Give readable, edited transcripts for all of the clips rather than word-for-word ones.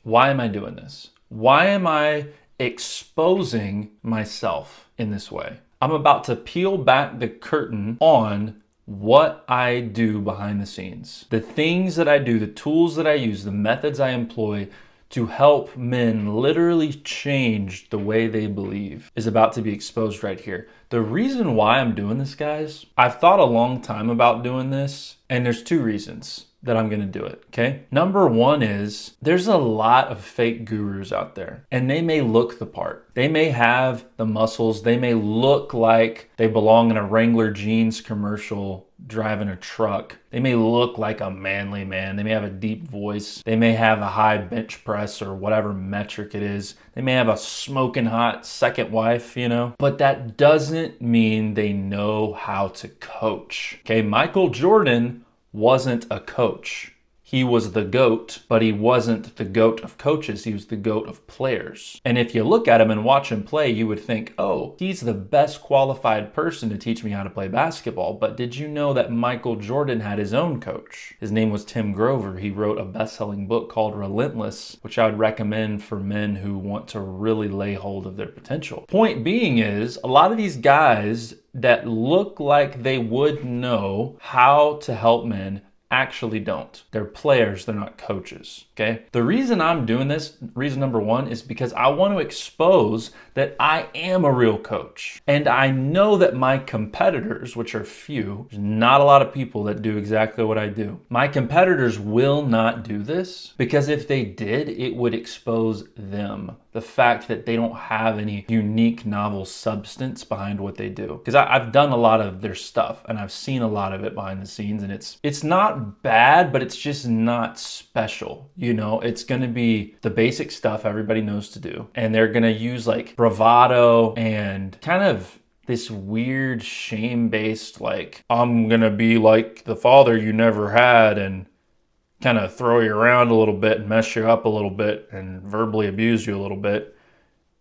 Why am I doing this? Why am I exposing myself in this way? I'm about to peel back the curtain on what I do behind the scenes. The things that I do, the tools that I use, the methods I employ to help men literally change the way they believe is about to be exposed right here. The reason why I'm doing this, guys, I've thought a long time about doing this, and there's two reasons that I'm gonna do it, okay? Number one is there's a lot of fake gurus out there, and they may look the part. They may have the muscles, they may look like they belong in a Wrangler jeans commercial driving a truck. They may look like a manly man. They may have a deep voice. They may have a high bench press or whatever metric it is. They may have a smoking hot second wife, you know? But that doesn't mean they know how to coach. Okay, Michael Jordan wasn't a coach. He was the GOAT, but he wasn't the GOAT of coaches. He was the GOAT of players. And if you look at him and watch him play, you would think, oh, he's the best qualified person to teach me how to play basketball. But did you know that Michael Jordan had his own coach? His name was Tim Grover. He wrote a best-selling book called Relentless, which I would recommend for men who want to really lay hold of their potential. Point being is, a lot of these guys that look like they would know how to help men actually don't. They're players, they're not coaches, okay? The reason I'm doing this, reason number one, is because I want to expose that I am a real coach. And I know that my competitors, which are few, there's not a lot of people that do exactly what I do. My competitors will not do this because if they did, it would expose them. The fact that they don't have any unique novel substance behind what they do. Because I've done a lot of their stuff and I've seen a lot of it behind the scenes, and it's not bad, but it's just not special. You know, it's gonna be the basic stuff everybody knows to do. And they're gonna use like bravado and kind of this weird shame-based, like, I'm gonna be like the father you never had and kind of throw you around a little bit and mess you up a little bit and verbally abuse you a little bit,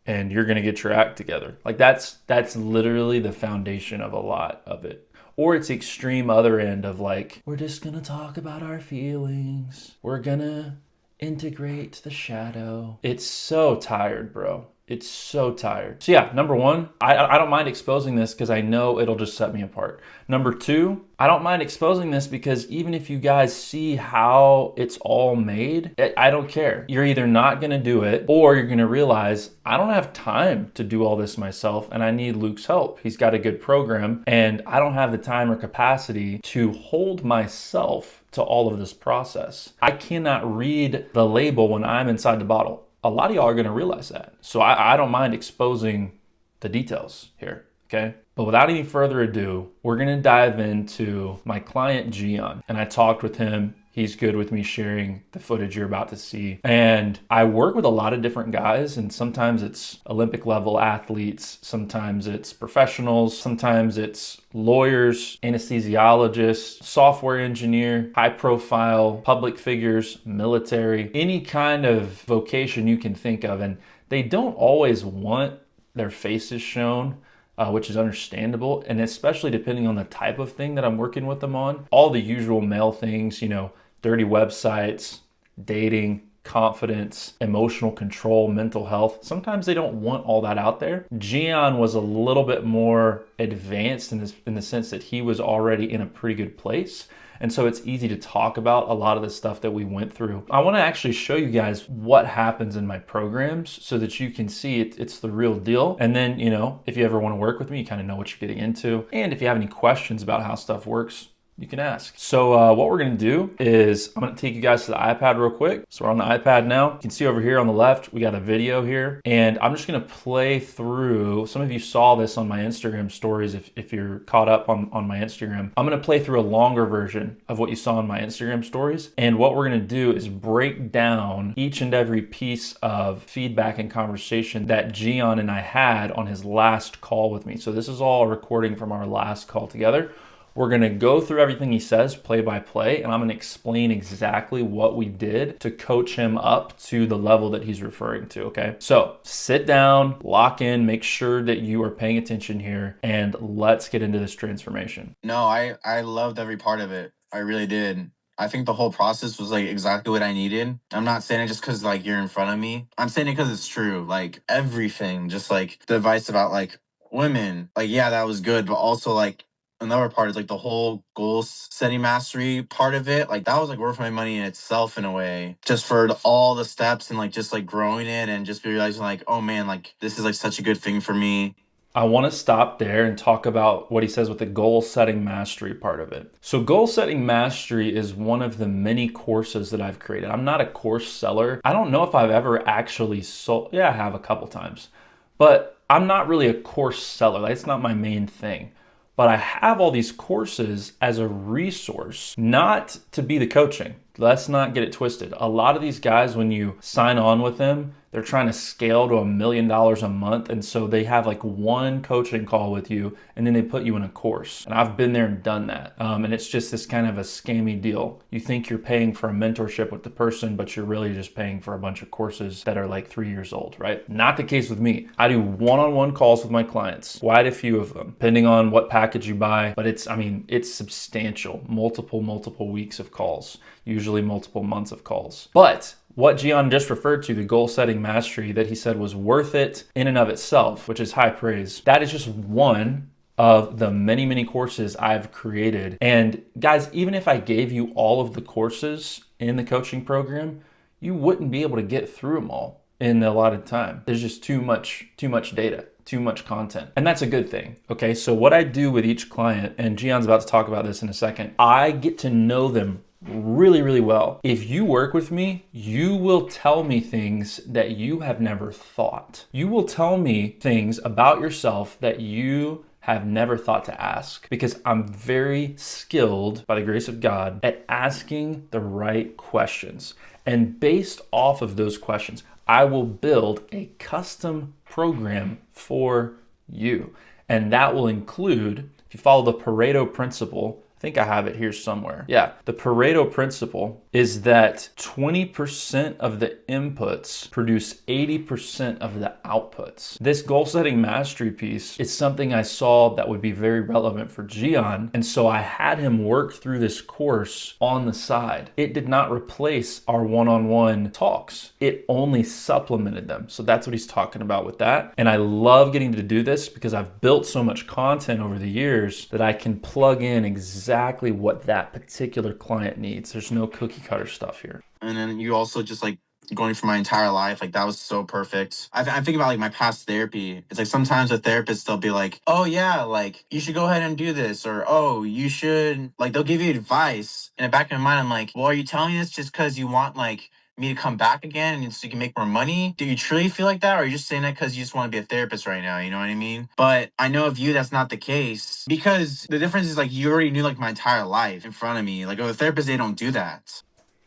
and you're going to get your act together. Like that's literally the foundation of a lot of it. Or it's extreme other end of like, we're just going to talk about our feelings. We're going to integrate the shadow. It's so tired, bro. It's so tired. So yeah, number one, I don't mind exposing this because I know it'll just set me apart. Number two, I don't mind exposing this because even if you guys see how it's all made, I don't care. You're either not gonna do it or you're gonna realize I don't have time to do all this myself and I need Luke's help. He's got a good program and I don't have the time or capacity to hold myself to all of this process. I cannot read the label when I'm inside the bottle. A lot of y'all are gonna realize that. So I don't mind exposing the details here, okay? But without any further ado, we're gonna dive into my client, Gian. And I talked with him. He's good with me sharing the footage you're about to see. And I work with a lot of different guys, and sometimes it's Olympic level athletes, sometimes it's professionals, sometimes it's lawyers, anesthesiologists, software engineer, high profile, public figures, military, any kind of vocation you can think of. And they don't always want their faces shown, which is understandable. And especially depending on the type of thing that I'm working with them on, all the usual male things, you know, dirty websites, dating, confidence, emotional control, mental health. Sometimes they don't want all that out there. Gian was a little bit more advanced in the sense that he was already in a pretty good place. And so it's easy to talk about a lot of the stuff that we went through. I want to actually show you guys what happens in my programs so that you can see it's the real deal. And then, you know, if you ever want to work with me, you kind of know what you're getting into. And if you have any questions about how stuff works, you can ask. So what we're gonna do is I'm gonna take you guys to the iPad real quick. So we're on the iPad now. You can see over here on the left, we got a video here. And I'm just gonna play through, some of you saw this on my Instagram stories if you're caught up on my Instagram. I'm gonna play through a longer version of what you saw on my Instagram stories. And what we're gonna do is break down each and every piece of feedback and conversation that Gian and I had on his last call with me. So this is all a recording from our last call together. We're gonna go through everything he says play by play, and I'm gonna explain exactly what we did to coach him up to the level that he's referring to, okay? So sit down, lock in, make sure that you are paying attention here, and let's get into this transformation. No, I loved every part of it. I really did. I think the whole process was like exactly what I needed. I'm not saying it just because like you're in front of me. I'm saying it because it's true. Like everything, just like the advice about like women, like yeah, that was good, but also like another part is like the whole goal setting mastery part of it. Like that was like worth my money in itself in a way, just for all the steps and like just like growing it and just realizing like, oh man, like this is like such a good thing for me. I want to stop there and talk about what he says with the goal setting mastery part of it. So, goal setting mastery is one of the many courses that I've created. I'm not a course seller. I don't know if I've ever actually sold, yeah, I have a couple times, but I'm not really a course seller. That's not my main thing. But I have all these courses as a resource, not to be the coaching. Let's not get it twisted. A lot of these guys, when you sign on with them, they're trying to scale to $1 million a month. And so they have like one coaching call with you and then they put you in a course. And I've been there and done that. And it's just this kind of a scammy deal. You think you're paying for a mentorship with the person, but you're really just paying for a bunch of courses that are like 3 years old, right? Not the case with me. I do one-on-one calls with my clients, quite a few of them, depending on what package you buy. But it's substantial, multiple weeks of calls, usually multiple months of calls. But what Gian just referred to, the goal setting mastery that he said was worth it in and of itself, which is high praise, that is just one of the many courses I've created. And guys, even if I gave you all of the courses in the coaching program, you wouldn't be able to get through them all in the allotted time. There's just too much data, too much content. And that's a good thing. Okay, so what I do with each client, and Gian's about to talk about this in a second, I get to know them really well. If you work with me, you will tell me things that you have never thought. You will tell me things about yourself that you have never thought to ask, because I'm very skilled, by the grace of God, at asking the right questions. And based off of those questions, I will build a custom program for you. And that will include, if you follow the Pareto principle, I think I have it here somewhere. Yeah, the Pareto principle is that 20% of the inputs produce 80% of the outputs. This goal setting mastery piece is something I saw that would be very relevant for Gian. And so I had him work through this course on the side. It did not replace our one-on-one talks. It only supplemented them. So that's what he's talking about with that. And I love getting to do this because I've built so much content over the years that I can plug in exactly what that particular client needs. There's no cookie cutter stuff here. And then you also just like going for my entire life, like that was so perfect. I think about like my past therapy. It's like sometimes a therapist, they'll be like, oh yeah, like you should go ahead and do this, or oh you should, like they'll give you advice. In the back of my mind, I'm like, well, are you telling me this just because you want like me to come back again and so you can make more money? Do you truly feel like that, or are you just saying that because you just want to be a therapist right now? You know what I mean? But I know of you that's not the case, because the difference is like you already knew like my entire life in front of me. Like with a therapist, they don't do that.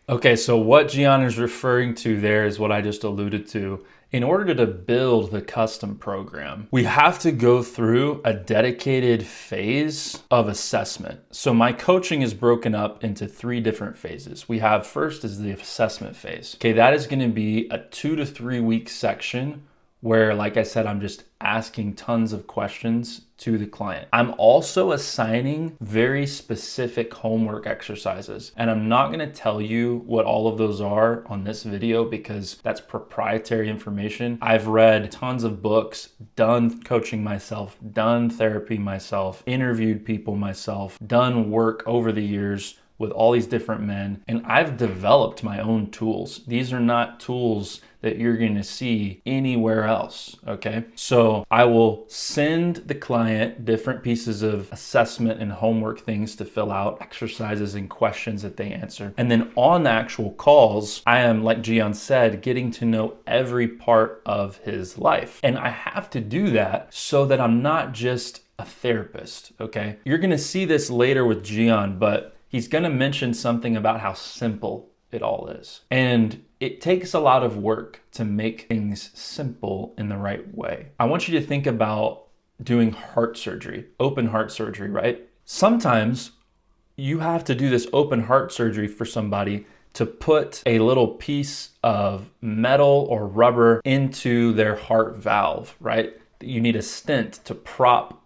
Okay, so what Gian is referring to there is what I just alluded to. In order to build the custom program, we have to go through a dedicated phase of assessment. So my coaching is broken up into 3 different phases. We have, first is the assessment phase. Okay, that is going to be a 2 to 3 week section where, like I said, I'm just asking tons of questions to the client. I'm also assigning very specific homework exercises, and I'm not going to tell you what all of those are on this video because that's proprietary information. I've read tons of books, done coaching myself, done therapy myself, interviewed people myself, done work over the years with all these different men, and I've developed my own tools. These are not tools that you're going to see anywhere else, okay? So I will send the client different pieces of assessment and homework things to fill out, exercises and questions that they answer. And then on the actual calls, I am, like Gian said, getting to know every part of his life. And I have to do that so that I'm not just a therapist, okay? You're going to see this later with Gian, but he's going to mention something about how simple it all is. And it takes a lot of work to make things simple in the right way. I want you to think about doing heart surgery, open heart surgery, right? Sometimes you have to do this open heart surgery for somebody to put a little piece of metal or rubber into their heart valve, right? You need a stent to prop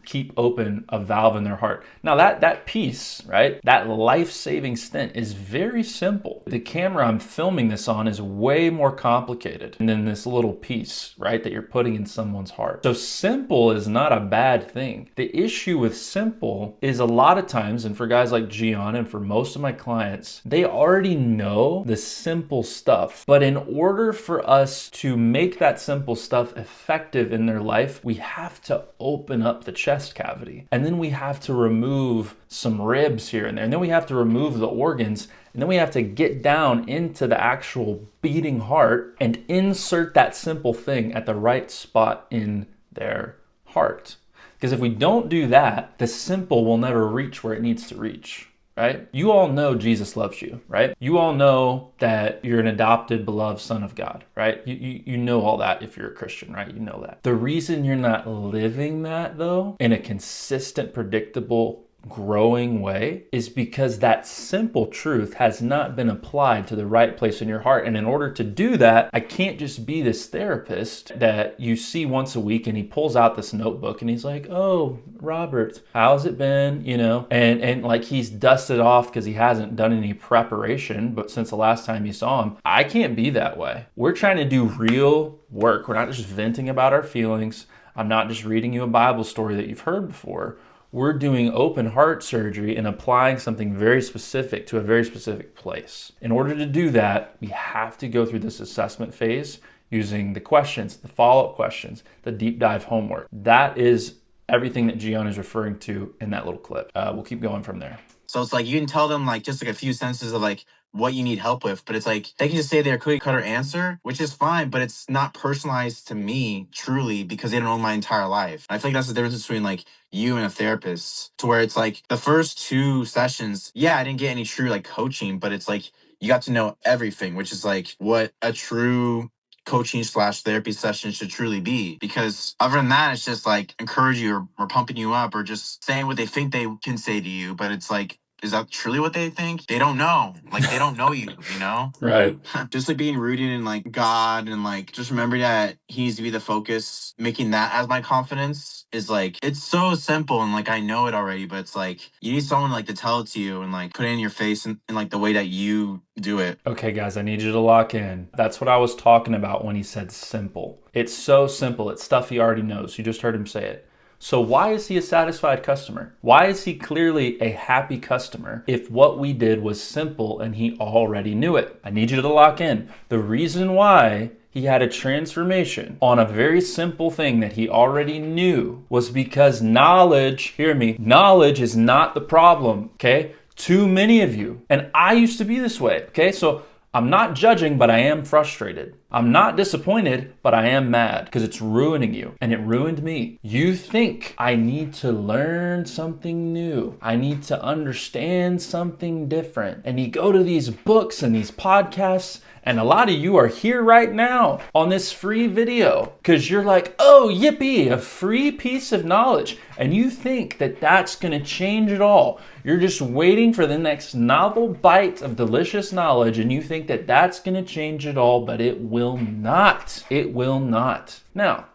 keep open a valve in their heart. Now that piece, right? That life-saving stent is very simple. The camera I'm filming this on is way more complicated than this little piece, right? That you're putting in someone's heart. So simple is not a bad thing. The issue with simple is a lot of times, and for guys like Gian and for most of my clients, they already know the simple stuff. But in order for us to make that simple stuff effective in their life, we have to open up the chest cavity. And then we have to remove some ribs here and there. And then we have to remove the organs. And then we have to get down into the actual beating heart and insert that simple thing at the right spot in their heart. Because if we don't do that, the simple will never reach where it needs to reach. Right? You all know Jesus loves you, right? You all know that you're an adopted, beloved son of God, right? You know all that if you're a Christian, right? You know that. The reason you're not living that, though, in a consistent, predictable, growing way is because that simple truth has not been applied to the right place in your heart. And in order to do that, I can't just be this therapist that you see once a week and he pulls out this notebook and he's like, oh, Robert, how's it been? You know, and like he's dusted off because he hasn't done any preparation, but since the last time you saw him, I can't be that way. We're trying to do real work. We're not just venting about our feelings. I'm not just reading you a Bible story that you've heard before. We're doing open heart surgery and applying something very specific to a very specific place. In order to do that, we have to go through this assessment phase using the questions, the follow-up questions, the deep dive homework. That is everything that Gian is referring to in that little clip. We'll keep going from there. So it's like you can tell them like just like a few sentences of like what you need help with, but it's like they can just say their cookie cutter answer, which is fine, but it's not personalized to me truly because they don't know my entire life. I feel like that's the difference between like you and a therapist, to where it's like the first 2 sessions, yeah, I didn't get any true like coaching, but it's like you got to know everything, which is like what a true coaching / therapy session should truly be. Because other than that, it's just like encourage you or pumping you up or just saying what they think they can say to you. But it's like, is that truly what they think? They don't know. Like, they don't know you, you know? Right. Just like being rooted in like God and like just remember that he needs to be the focus. Making that as my confidence is like, it's so simple and like I know it already, but it's like you need someone like to tell it to you and like put it in your face in like the way that you do it. Okay, guys, I need you to lock in. That's what I was talking about when he said simple. It's so simple. It's stuff he already knows. You just heard him say it. So why is he a satisfied customer? Why is he clearly a happy customer if what we did was simple and he already knew it? I need you to lock in. The reason why he had a transformation on a very simple thing that he already knew was because knowledge, hear me, knowledge is not the problem, okay? Too many of you, and I used to be this way, okay? So I'm not judging, but I am frustrated. I'm not disappointed, but I am mad because it's ruining you and it ruined me. You think I need to learn something new. I need to understand something different. And you go to these books and these podcasts, and a lot of you are here right now on this free video because you're like, oh, yippee, a free piece of knowledge. And you think that that's going to change it all. You're just waiting for the next novel bite of delicious knowledge, and you think that that's going to change it all, but it will not. It will not. Now,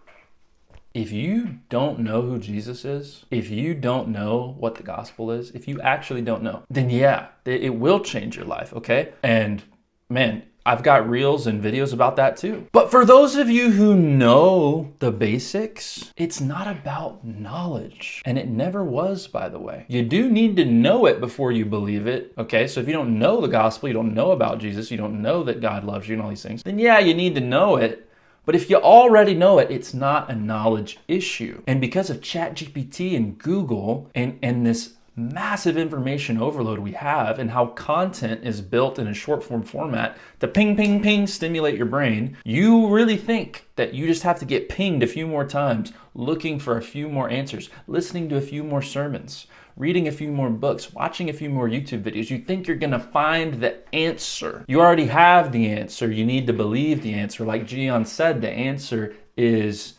if you don't know who Jesus is, if you don't know what the gospel is, if you actually don't know, then yeah, it will change your life, okay? And man, I've got reels and videos about that too. But for those of you who know the basics, it's not about knowledge. And it never was, by the way. You do need to know it before you believe it, okay? So if you don't know the gospel, you don't know about Jesus, you don't know that God loves you and all these things, then yeah, you need to know it. But if you already know it, it's not a knowledge issue. And because of ChatGPT and Google and this massive information overload we have and how content is built in a short form format to ping, ping, ping, stimulate your brain, you really think that you just have to get pinged a few more times, looking for a few more answers, listening to a few more sermons, reading a few more books, watching a few more YouTube videos. You think you're gonna find the answer. You already have the answer. You need to believe the answer. Like Gian said, the answer is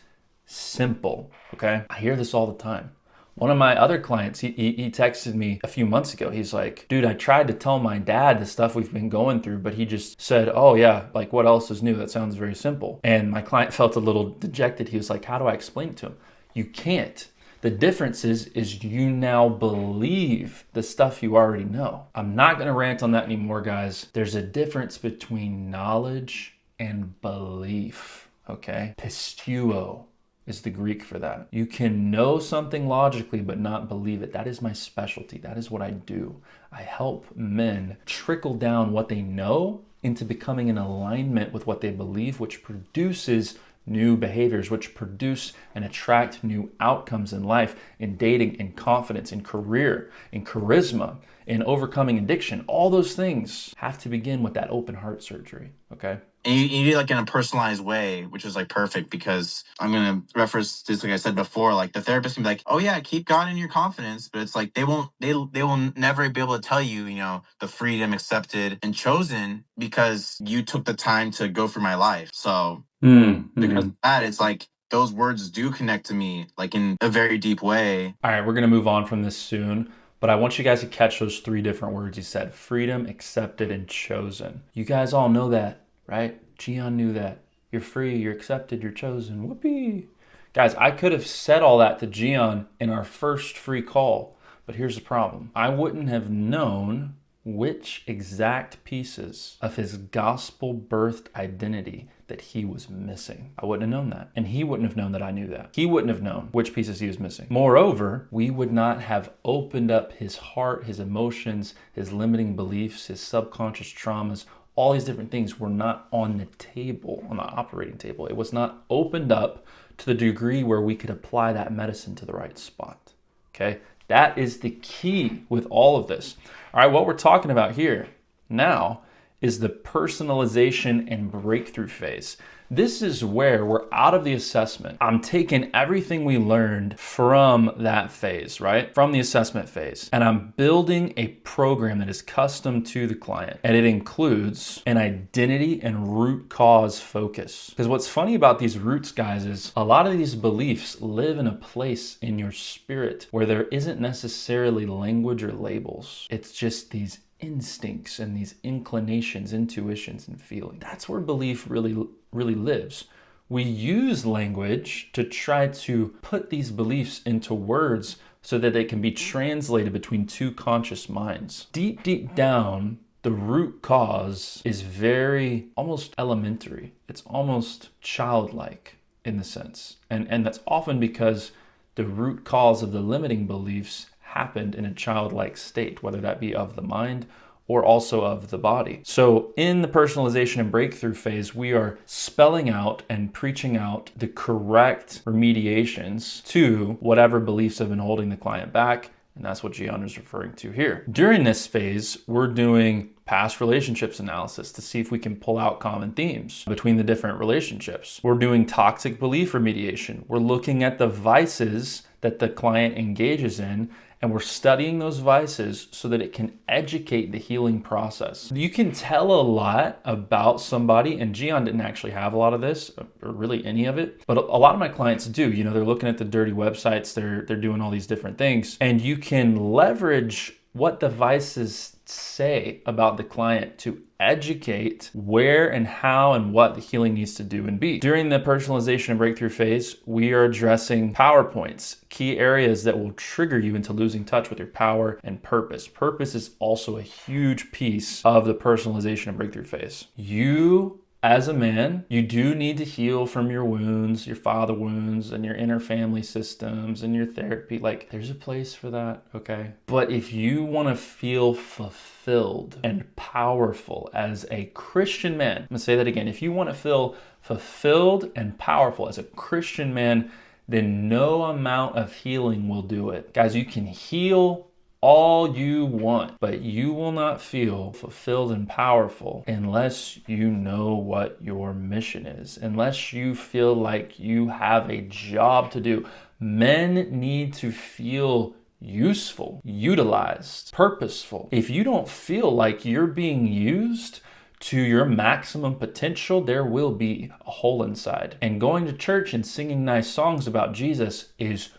simple, okay? I hear this all the time. One of my other clients, he texted me a few months ago. He's like, dude, I tried to tell my dad the stuff we've been going through, but he just said, oh yeah, like what else is new? That sounds very simple. And my client felt a little dejected. He was like, how do I explain it to him? You can't. The difference is you now believe the stuff you already know. I'm not going to rant on that anymore, guys. There's a difference between knowledge and belief, okay? Pistuo is the Greek for that. You can know something logically but not believe it. That is my specialty. That is what I do. I help men trickle down what they know into becoming in alignment with what they believe, which produces new behaviors, which produce and attract new outcomes in life, in dating, in confidence, in career, in charisma, in overcoming addiction. All those things have to begin with that open heart surgery, okay? And you do it like in a personalized way, which is like perfect, because I'm gonna reference this, like I said before, like the therapist can be like, oh yeah, keep God in your confidence, but it's like they will never be able to tell you, you know, the freedom, accepted, and chosen, because you took the time to go through my life. So because of that, it's like those words do connect to me like in a very deep way. All right, we're gonna move on from this soon, but I want you guys to catch those three different words you said: freedom, accepted, and chosen. You guys all know that, right? Gian knew that. You're free, you're accepted, you're chosen. Whoopee. Guys, I could have said all that to Gian in our first free call, but here's the problem. I wouldn't have known which exact pieces of his gospel birthed identity that he was missing. I wouldn't have known that. And he wouldn't have known that I knew that. He wouldn't have known which pieces he was missing. Moreover, we would not have opened up his heart, his emotions, his limiting beliefs, his subconscious traumas. All these different things were not on the table, on the operating table. It was not opened up to the degree where we could apply that medicine to the right spot. Okay? That is the key with all of this. All right, what we're talking about here now is the personalization and breakthrough phase. This is where we're out of the assessment. I'm taking everything we learned from that phase, right? From the assessment phase. And I'm building a program that is custom to the client. And it includes an identity and root cause focus. Because what's funny about these roots, guys, is a lot of these beliefs live in a place in your spirit where there isn't necessarily language or labels. It's just these instincts and these inclinations, intuitions, and feeling. That's where belief really lives. We use language to try to put these beliefs into words so that they can be translated between two conscious minds. Deep down, the root cause is very almost elementary. It's almost childlike in the sense. And that's often because the root cause of the limiting beliefs happened in a childlike state, whether that be of the mind or also of the body. So in the personalization and breakthrough phase, we are spelling out and preaching out the correct remediations to whatever beliefs have been holding the client back. And that's what Gian is referring to here. During this phase, we're doing past relationships analysis to see if we can pull out common themes between the different relationships. We're doing toxic belief remediation. We're looking at the vices that the client engages in, and we're studying those vices so that it can educate the healing process. You can tell a lot about somebody, and Gian didn't actually have a lot of this, or really any of it, but a lot of my clients do. You know, they're looking at the dirty websites, they're doing all these different things, and you can leverage what the vices say about the client to educate where and how and what the healing needs to do and be. During the personalization and breakthrough phase, we are addressing power points, key areas that will trigger you into losing touch with your power and purpose. Purpose is also a huge piece of the personalization and breakthrough phase. You, as a man, you do need to heal from your wounds, your father wounds, and your inner family systems and your therapy. Like, there's a place for that, okay? But if you want to feel fulfilled and powerful as a Christian man, I'm gonna say that again. If you want to feel fulfilled and powerful as a Christian man, then no amount of healing will do it. Guys, you can heal all you want, but you will not feel fulfilled and powerful unless you know what your mission is, unless you feel like you have a job to do. Men need to feel useful, utilized, purposeful. If you don't feel like you're being used to your maximum potential, there will be a hole inside. And going to church and singing nice songs about Jesus is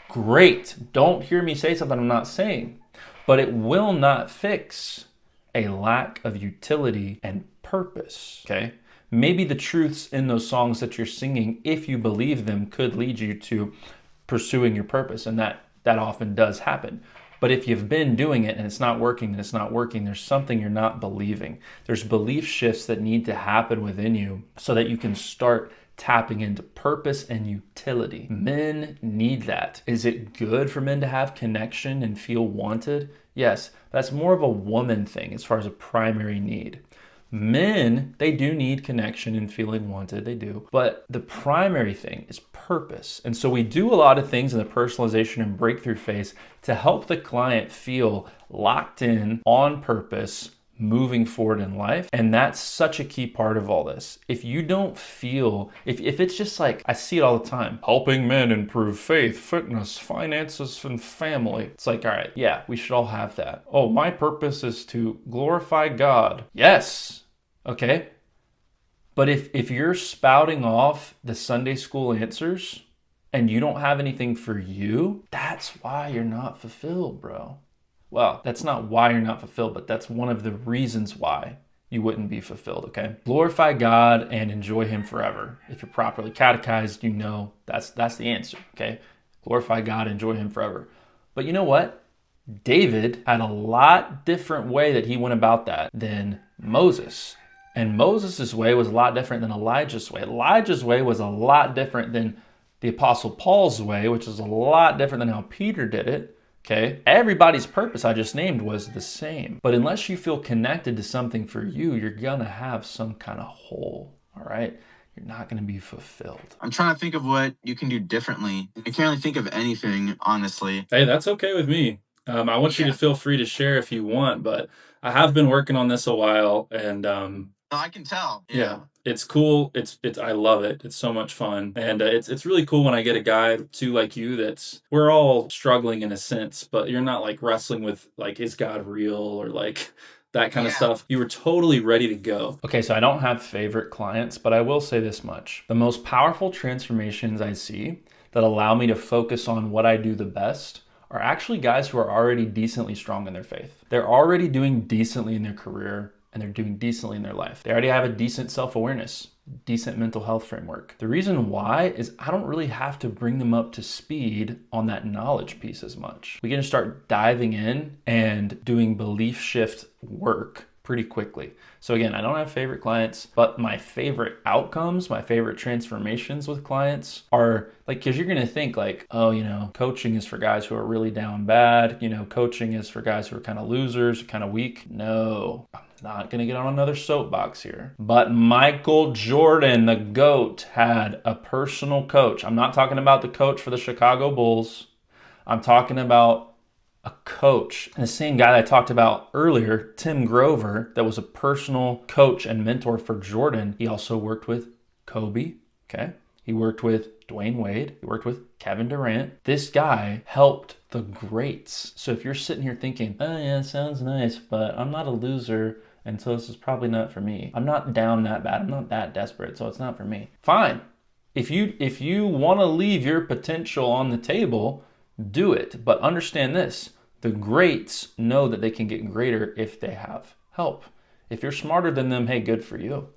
great. Don't hear me say something I'm not saying, but it will not fix a lack of utility and purpose, okay? Maybe the truths in those songs that you're singing, if you believe them, could lead you to pursuing your purpose. And that often does happen. But if you've been doing it and it's not working and it's not working, there's something you're not believing. There's belief shifts that need to happen within you so that you can start tapping into purpose and utility. Men need that. Is it good for men to have connection and feel wanted? Yes, that's more of a woman thing as far as a primary need. Men, they do need connection and feeling wanted, they do. But the primary thing is purpose. And so we do a lot of things in the personalization and breakthrough phase to help the client feel locked in on purpose, moving forward in life. And that's such a key part of all this. If you don't feel, if it's just like, I see it all the time, helping men improve faith, fitness, finances, and family. It's like, all right, yeah, we should all have that. Oh, my purpose is to glorify God. Yes. Okay. But if you're spouting off the Sunday school answers and you don't have anything for you, that's why you're not fulfilled, bro. Well, that's not why you're not fulfilled, but that's one of the reasons why you wouldn't be fulfilled, okay? Glorify God and enjoy Him forever. If you're properly catechized, you know that's the answer, okay? Glorify God, enjoy Him forever. But you know what? David had a lot different way that he went about that than Moses. And Moses' way was a lot different than Elijah's way. Elijah's way was a lot different than the Apostle Paul's way, which is a lot different than how Peter did it. Okay, everybody's purpose I just named was the same. But unless you feel connected to something for you, you're gonna have some kind of hole, all right? You're not gonna be fulfilled. I'm trying to think of what you can do differently. I can't really think of anything, honestly. Hey, that's okay with me. I want you to feel free to share if you want, but I have been working on this a while, and No, I can tell. yeah, it's cool. It's I love it. It's so much fun, and it's really cool when I get a guy too like you. We're all struggling in a sense, but you're not like wrestling with like, is God real, or like that kind of stuff. You were totally ready to go. Okay, so I don't have favorite clients, but I will say this much: the most powerful transformations I see that allow me to focus on what I do the best are actually guys who are already decently strong in their faith. They're already doing decently in their career, and they're doing decently in their life. They already have a decent self-awareness, decent mental health framework. The reason why is I don't really have to bring them up to speed on that knowledge piece as much. We can start diving in and doing belief shift work pretty quickly. So again, I don't have favorite clients, but my favorite outcomes, my favorite transformations with clients are like, because you're going to think like, oh, coaching is for guys who are really down bad. Coaching is for guys who are kind of losers, kind of weak. No. Not gonna get on another soapbox here. But Michael Jordan, the GOAT, had a personal coach. I'm not talking about the coach for the Chicago Bulls. I'm talking about a coach. And the same guy that I talked about earlier, Tim Grover, that was a personal coach and mentor for Jordan. He also worked with Kobe, okay? He worked with Dwayne Wade. He worked with Kevin Durant. This guy helped the greats. So if you're sitting here thinking, oh yeah, sounds nice, but I'm not a loser, and so this is probably not for me. I'm not down that bad. I'm not that desperate, so it's not for me. Fine. If you want to leave your potential on the table, do it. But understand this. The greats know that they can get greater if they have help. If you're smarter than them, hey, good for you.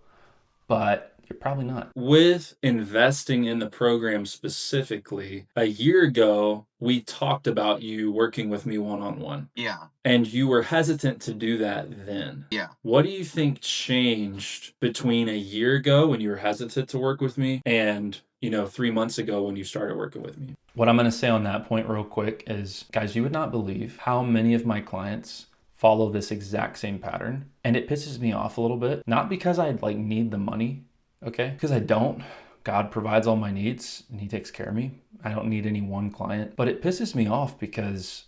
But you're probably not. With investing in the program specifically, a year ago, we talked about you working with me one-on-one. Yeah. And you were hesitant to do that then. Yeah. What do you think changed between a year ago when you were hesitant to work with me and 3 months ago when you started working with me? What I'm going to say on that point real quick is, guys, you would not believe how many of my clients follow this exact same pattern. And it pisses me off a little bit. Not because I need the money, okay? Because I don't. God provides all my needs and He takes care of me. I don't need any one client. But it pisses me off because,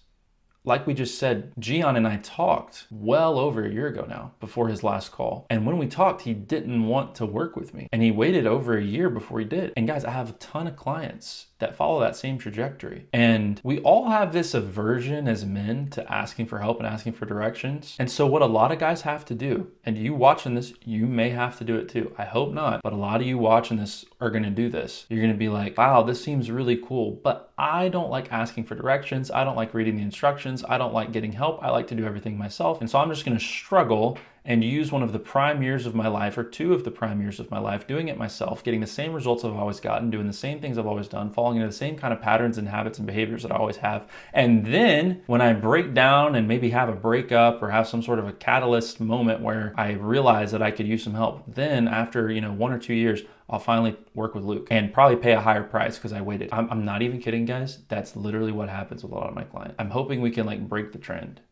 like we just said, Gian and I talked well over a year ago now, before his last call. And when we talked, he didn't want to work with me. And he waited over a year before he did. And guys, I have a ton of clients that follow that same trajectory. And we all have this aversion as men to asking for help and asking for directions. And so what a lot of guys have to do, and you watching this, you may have to do it too. I hope not, but a lot of you watching this are gonna do this. You're gonna be like, wow, this seems really cool, but I don't like asking for directions. I don't like reading the instructions. I don't like getting help. I like to do everything myself. And so I'm just gonna struggle and use one of the prime years of my life or two of the prime years of my life doing it myself, getting the same results I've always gotten, doing the same things I've always done, falling into the same kind of patterns and habits and behaviors that I always have. And then when I break down and maybe have a breakup or have some sort of a catalyst moment where I realize that I could use some help, then after 1 or 2 years, I'll finally work with Luke and probably pay a higher price because I waited. I'm not even kidding, guys. That's literally what happens with a lot of my clients. I'm hoping we can like break the trend,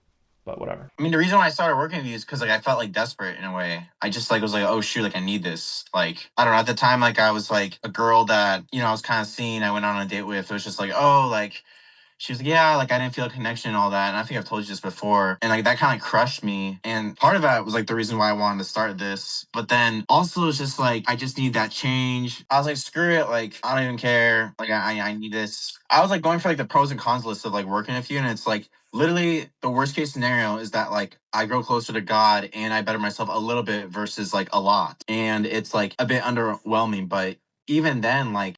but whatever. I mean, the reason why I started working with you is because like I felt like desperate in a way. I just like was like, oh shoot, like I need this. Like I don't know. At the time, like I was like a girl that I was kind of seeing. I went on a date with. It was just like, oh, like she was like, yeah, like I didn't feel a connection and all that. And I think I've told you this before. And like that kind of crushed me. And part of that was like the reason why I wanted to start this. But then also it's just like, I just need that change. I was like, screw it. Like, I don't even care. Like, I need this. I was like going for like the pros and cons list of like working with you. And it's like, literally the worst case scenario is that like I grow closer to God and I better myself a little bit versus like a lot. And it's like a bit underwhelming. But even then, like,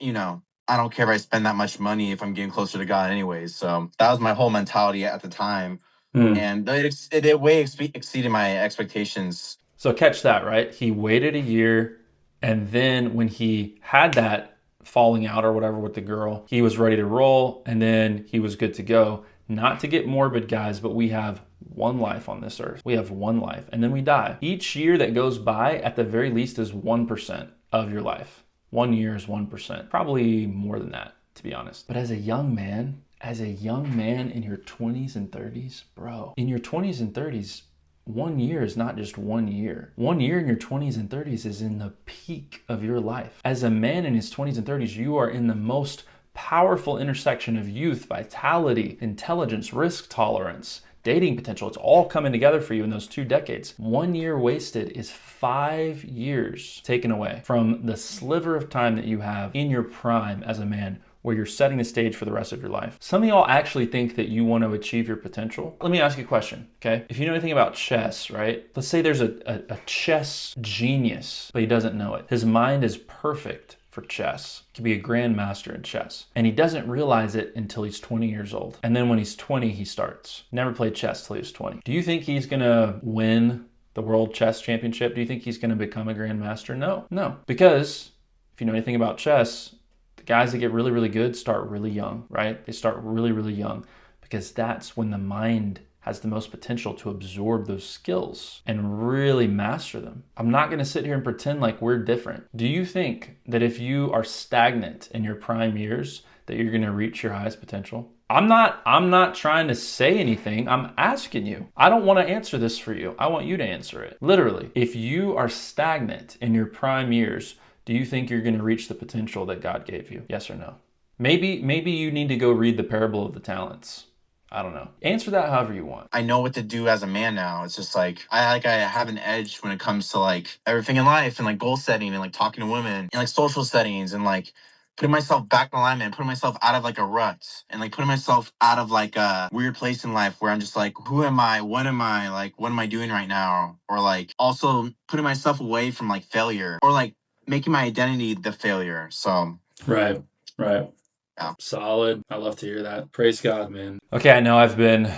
I don't care if I spend that much money if I'm getting closer to God anyways. So that was my whole mentality at the time. And it way exceeded my expectations. So catch that, right? He waited a year, and then when he had that falling out or whatever with the girl, he was ready to roll, and then he was good to go. Not to get morbid, guys, but we have one life on this earth. We have one life, and then we die. Each year that goes by, at the very least, is 1% of your life. 1 year is 1%. Probably more than that, to be honest. But as a young man in your 20s and 30s, bro, in your 20s and 30s, 1 year is not just 1 year. 1 year in your 20s and 30s is in the peak of your life. As a man in his 20s and 30s, you are in the most powerful intersection of youth, vitality, intelligence, risk tolerance, dating potential. It's all coming together for you in those 2 decades. 1 year wasted is 5 years taken away from the sliver of time that you have in your prime as a man, where you're setting the stage for the rest of your life. Some of y'all actually think that you want to achieve your potential. Let me ask you a question, okay? If you know anything about chess, right? Let's say there's a chess genius, but he doesn't know it. His mind is perfect for chess. He could be a grandmaster in chess. And he doesn't realize it until he's 20 years old. And then when he's 20, he starts. Never played chess till he was 20. Do you think he's gonna win the World Chess Championship? Do you think he's gonna become a grandmaster? No. Because if you know anything about chess, the guys that get really, really good start really young, right? They start really, really young because that's when the mind has the most potential to absorb those skills and really master them. I'm not gonna sit here and pretend like we're different. Do you think that if you are stagnant in your prime years, that you're gonna reach your highest potential? I'm not trying to say anything. I'm asking you. I don't want to answer this for you. I want you to answer it. Literally, if you are stagnant in your prime years, do you think you're going to reach the potential that God gave you? Yes or no? Maybe you need to go read the parable of the talents. I don't know. Answer that however you want. I know what to do as a man now. It's just like I have an edge when it comes to like everything in life and like goal setting and like talking to women and like social settings and like putting myself back in alignment, putting myself out of like a rut and like putting myself out of like a weird place in life where I'm just like, who am I? What am I? Like, what am I doing right now? Or like also putting myself away from like failure or like making my identity the failure. So Right. yeah. Solid. I love to hear that. Praise God, man. Okay, I know I've been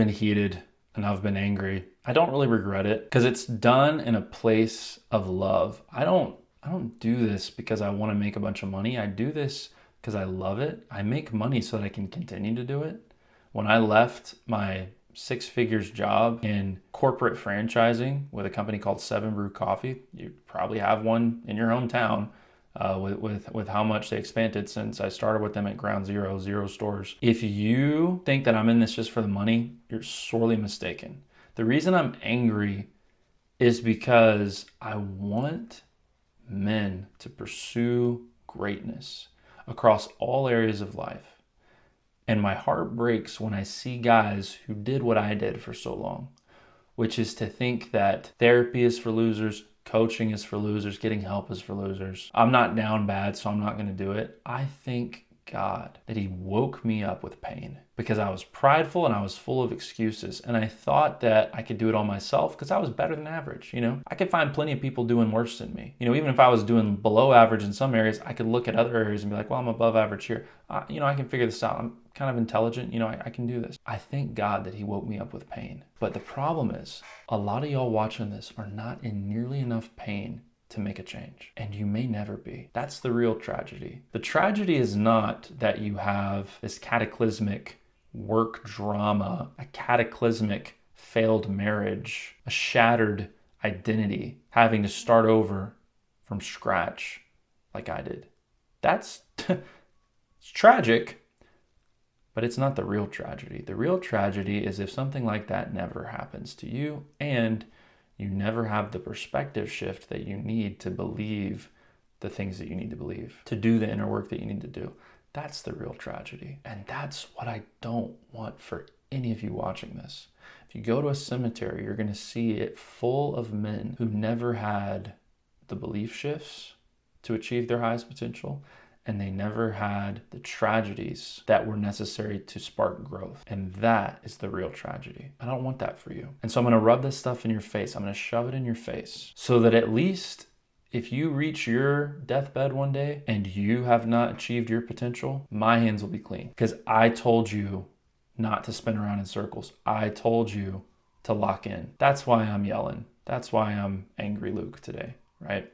heated and I've been angry. I don't really regret it because it's done in a place of love. I don't do this because I want to make a bunch of money. I do this because I love it. I make money so that I can continue to do it. When I left my 6 figures job in corporate franchising with a company called 7 Brew Coffee, you probably have one in your hometown. With how much they expanded since I started with them at ground zero, 0 stores. If you think that I'm in this just for the money, you're sorely mistaken. The reason I'm angry is because I want men to pursue greatness across all areas of life. And my heart breaks when I see guys who did what I did for so long, which is to think that therapy is for losers, coaching is for losers, getting help is for losers. I'm not down bad, so I'm not going to do it. I thank God that he woke me up with pain because I was prideful and I was full of excuses. And I thought that I could do it all myself because I was better than average. I could find plenty of people doing worse than me. Even if I was doing below average in some areas, I could look at other areas and be like, well, I'm above average here. I can figure this out. I'm kind of intelligent. You know, I can do this. I thank God that he woke me up with pain. But the problem is, a lot of y'all watching this are not in nearly enough pain to make a change. And you may never be. That's the real tragedy. The tragedy is not that you have this cataclysmic work drama, a cataclysmic failed marriage, a shattered identity, having to start over from scratch like I did. That's it's tragic, but it's not the real tragedy. The real tragedy is if something like that never happens to you and you never have the perspective shift that you need to believe the things that you need to believe, to do the inner work that you need to do. That's the real tragedy. And that's what I don't want for any of you watching this. If you go to a cemetery, you're going to see it full of men who never had the belief shifts to achieve their highest potential, and they never had the tragedies that were necessary to spark growth. And that is the real tragedy. I don't want that for you. And so I'm going to rub this stuff in your face. I'm going to shove it in your face so that at least if you reach your deathbed one day and you have not achieved your potential, my hands will be clean, because I told you not to spin around in circles. I told you to lock in. That's why I'm yelling. That's why I'm angry Luke today, right?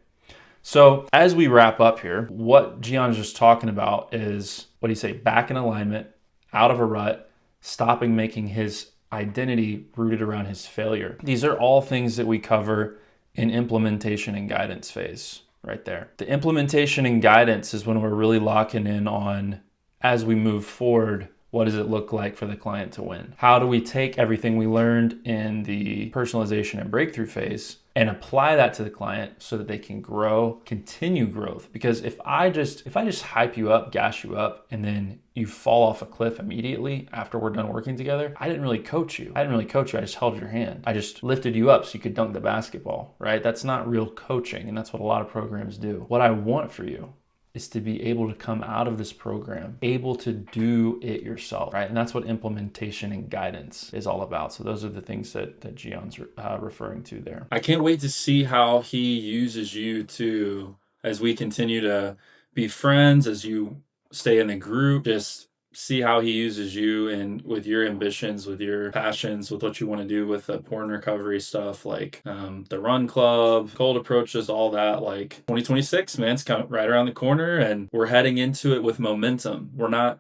So as we wrap up here, what Gion's just talking about is, what do you say, back in alignment, out of a rut, stopping making his identity rooted around his failure. These are all things that we cover in implementation and guidance phase right there. The implementation and guidance is when we're really locking in on, as we move forward, what does it look like for the client to win? How do we take everything we learned in the personalization and breakthrough phase and apply that to the client so that they can grow, continue growth? Because if I just hype you up, gas you up, and then you fall off a cliff immediately after we're done working together, I didn't really coach you. I just held your hand. I just lifted you up so you could dunk the basketball, right? That's not real coaching, and that's what a lot of programs do. What I want for you is to be able to come out of this program, able to do it yourself, right? And that's what implementation and guidance is all about. So those are the things that Gion's referring to there. I can't wait to see how he uses you to, as we continue to be friends, as you stay in the group, just see how he uses you and with your ambitions, with your passions, with what you want to do with the porn recovery stuff, like the run club, cold approaches, all that. Like 2026, man, it's coming right around the corner, and we're heading into it with momentum. We're not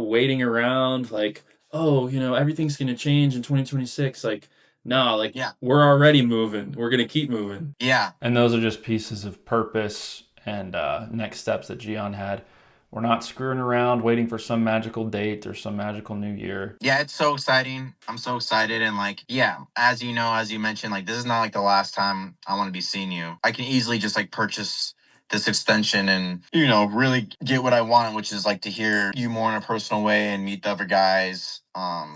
waiting around like, oh, everything's going to change in 2026. Like, no, like, Yeah. We're already moving. We're going to keep moving. Yeah. And those are just pieces of purpose and next steps that Gion had. We're not screwing around waiting for some magical date or some magical new year. Yeah, it's so exciting. I'm so excited. And like, yeah, as you know, as you mentioned, like, this is not like the last time I want to be seeing you. I can easily just like purchase this extension and, really get what I want, which is like to hear you more in a personal way and meet the other guys.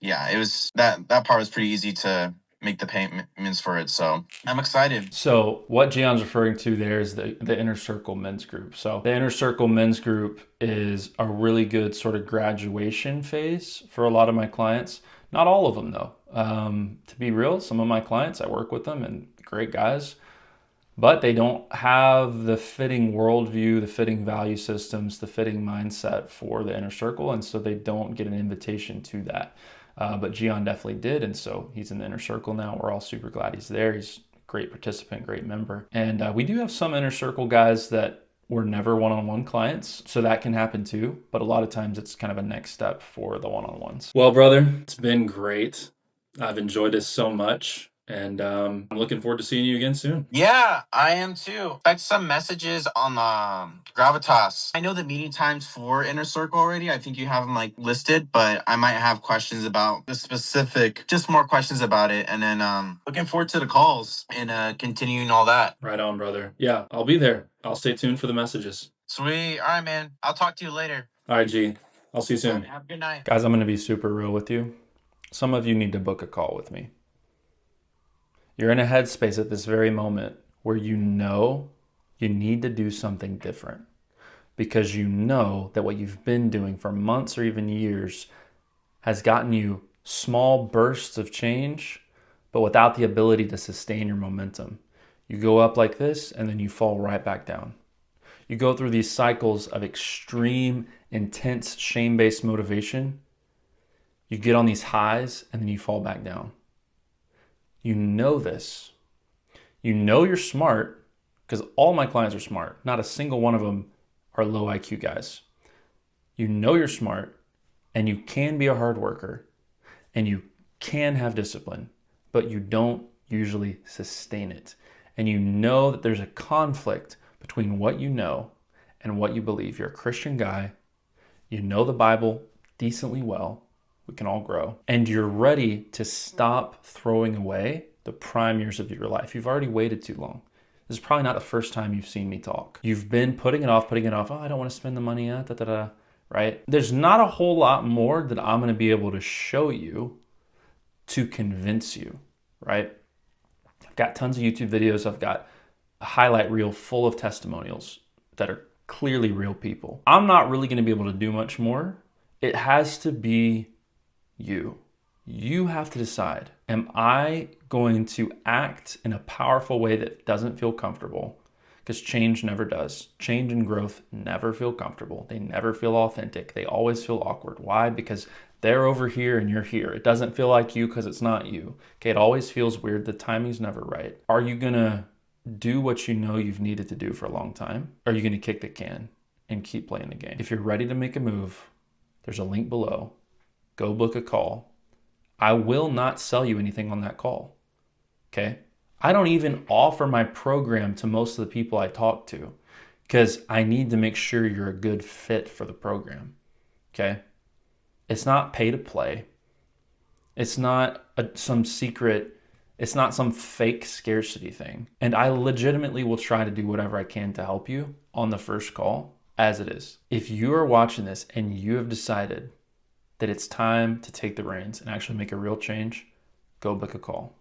Yeah, it was that part was pretty easy to make the payments for it. So I'm excited. So what Gion's referring to there is the Inner Circle Men's Group. So the Inner Circle Men's Group is a really good sort of graduation phase for a lot of my clients. Not all of them though. To be real, some of my clients, I work with them and great guys, but they don't have the fitting worldview, the fitting value systems, the fitting mindset for the Inner Circle. And so they don't get an invitation to that. But Gion definitely did, and so he's in the Inner Circle now. We're all super glad he's there. He's a great participant, great member. And we do have some Inner Circle guys that were never one-on-one clients, so that can happen too. But a lot of times it's kind of a next step for the one-on-ones. Well, brother, it's been great. I've enjoyed this so much. And I'm looking forward to seeing you again soon. Yeah, I am too. Expect some messages on Gravitas. I know the meeting times for Inner Circle already. I think you have them like listed, but I might have questions about the specific, just more questions about it. And then looking forward to the calls and continuing all that. Right on, brother. Yeah, I'll be there. I'll stay tuned for the messages. Sweet. All right, man. I'll talk to you later. All right, G. I'll see you soon. Have a good night. Guys, I'm going to be super real with you. Some of you need to book a call with me. You're in a headspace at this very moment where you know you need to do something different because you know that what you've been doing for months or even years has gotten you small bursts of change, but without the ability to sustain your momentum. You go up like this and then you fall right back down. You go through these cycles of extreme, intense, shame-based motivation You get on these highs and then you fall back down. You know this. You know you're smart because all my clients are smart. Not a single one of them are low IQ guys. You know you're smart and you can be a hard worker and you can have discipline, but you don't usually sustain it. And you know that there's a conflict between what you know and what you believe. You're a Christian guy. You know the Bible decently well. We can all grow. And you're ready to stop throwing away the prime years of your life. You've already waited too long. This is probably not the first time you've seen me talk. You've been putting it off. Oh, I don't want to spend the money yet, right? There's not a whole lot more that I'm going to be able to show you to convince you, right? I've got tons of YouTube videos. I've got a highlight reel full of testimonials that are clearly real people. I'm not really going to be able to do much more. It has to be you. You have to decide, am I going to act in a powerful way that doesn't feel comfortable? Because change never does. Change and growth never feel comfortable. They never feel authentic. They always feel awkward. Why? Because they're over here and you're here. It doesn't feel like you because it's not you. Okay, it always feels weird. The timing's never right. Are you gonna do what you know you've needed to do for a long time? Or are you gonna kick the can and keep playing the game? If you're ready to make a move, there's a link below. Go book a call. I will not sell you anything on that call, okay? I don't even offer my program to most of the people I talk to because I need to make sure you're a good fit for the program, okay? It's not pay to play. It's not some secret, it's not some fake scarcity thing. And I legitimately will try to do whatever I can to help you on the first call as it is. If you are watching this and you have decided that it's time to take the reins and actually make a real change, go book a call.